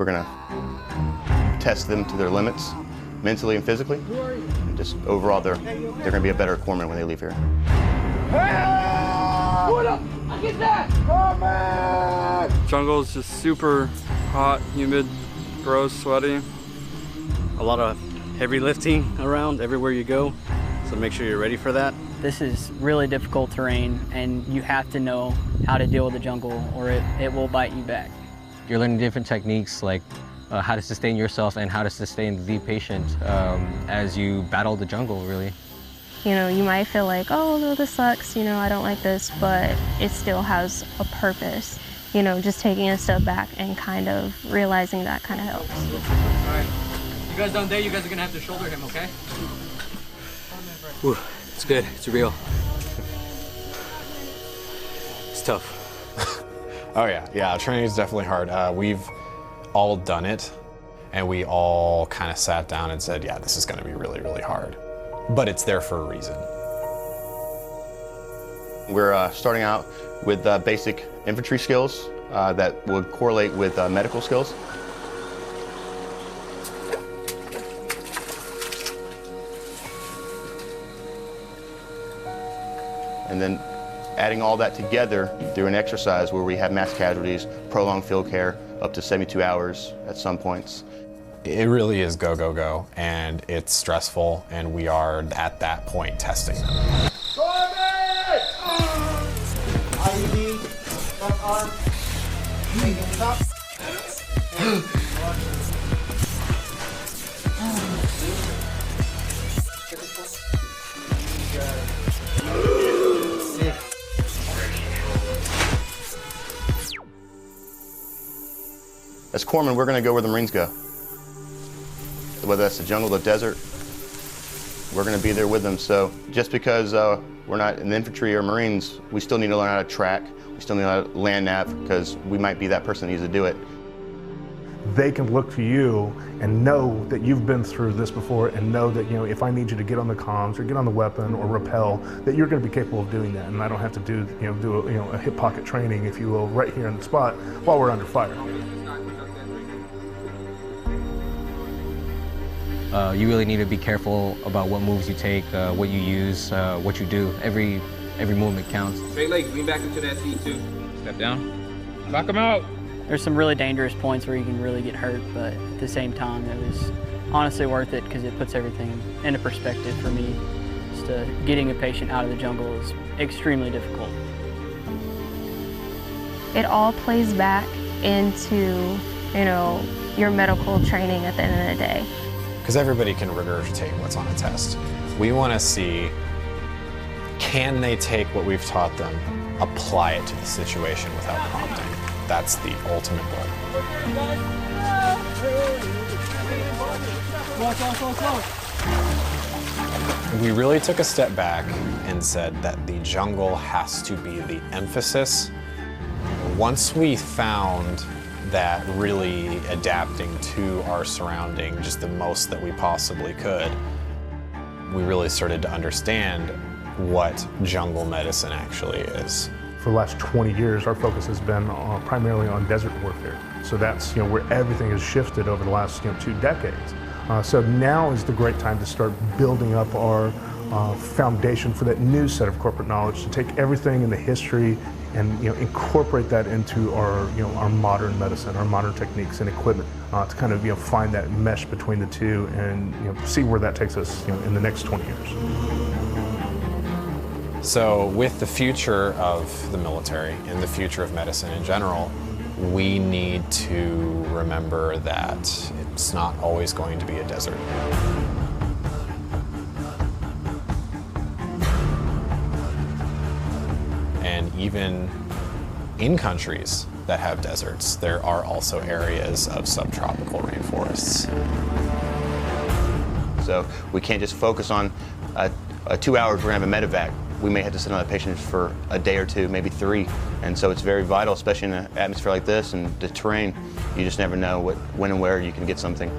We're gonna test them to their limits, mentally and physically. And just overall, they're gonna be a better corpsman when they leave here. What up? I get that! Come on! Jungle is just super hot, humid, gross, sweaty. A lot of heavy lifting around everywhere you go, so make sure you're ready for that. This is really difficult terrain, and you have to know how to deal with the jungle or it will bite you back. You're learning different techniques like how to sustain yourself and how to sustain the patient as you battle the jungle, really. You know, you might feel like, oh, no, this sucks, you know, I don't like this, but it still has a purpose. You know, just taking a step back and kind of realizing that kind of helps. All right, you guys done there, you guys are gonna have to shoulder him, okay? Whew, it's good, it's real. It's tough. Oh yeah, training is definitely hard. We've all done it, and we all kind of sat down and said, yeah, this is gonna be really, really hard. But it's there for a reason. We're starting out with basic infantry skills that would correlate with medical skills. And then adding all that together through an exercise where we have mass casualties, prolonged field care, up to 72 hours at some points. It really is go, go, go, and it's stressful, and we are at that point testing them. IED, left arm, make him stop. As corpsmen, we're going to go where the Marines go. Whether that's the jungle, the desert, we're going to be there with them. So just because we're not in the infantry or Marines, we still need to learn how to track. We still need to land nav because we might be that person that needs to do it. They can look to you and know that you've been through this before and know that, you know, if I need you to get on the comms or get on the weapon or rappel, that you're going to be capable of doing that. And I don't have to do a hip pocket training, if you will, right here on the spot while we're under fire. You really need to be careful about what moves you take, what you use, what you do. Every movement counts. Straight legs, lean back into that seat too. Step down. Knock him out. There's some really dangerous points where you can really get hurt, but at the same time, it was honestly worth it because it puts everything into perspective for me. Just getting a patient out of the jungle is extremely difficult. It all plays back into, you know, your medical training at the end of the day. Because everybody can regurgitate what's on a test. We want to see, can they take what we've taught them, apply it to the situation without prompting? That's the ultimate goal. We really took a step back and said that the jungle has to be the emphasis. Once we found that really adapting to our surrounding just the most that we possibly could, we really started to understand what jungle medicine actually is. For the last 20 years, our focus has been primarily on desert warfare. So that's, you know, where everything has shifted over the last 2 decades. So now is the great time to start building up our foundation for that new set of corporate knowledge, to take everything in the history and, you know, incorporate that into our, you know, our modern medicine, our modern techniques and equipment, to kind of, you know, find that mesh between the two and, you know, see where that takes us, you know, in the next 20 years. So with the future of the military and the future of medicine in general, we need to remember that it's not always going to be a desert. And even in countries that have deserts, there are also areas of subtropical rainforests. So we can't just focus on 2 hours we're gonna have a medevac. We may have to sit on a patient for a day or two, maybe 3. And so it's very vital, especially in an atmosphere like this and the terrain. You just never know when and where you can get something.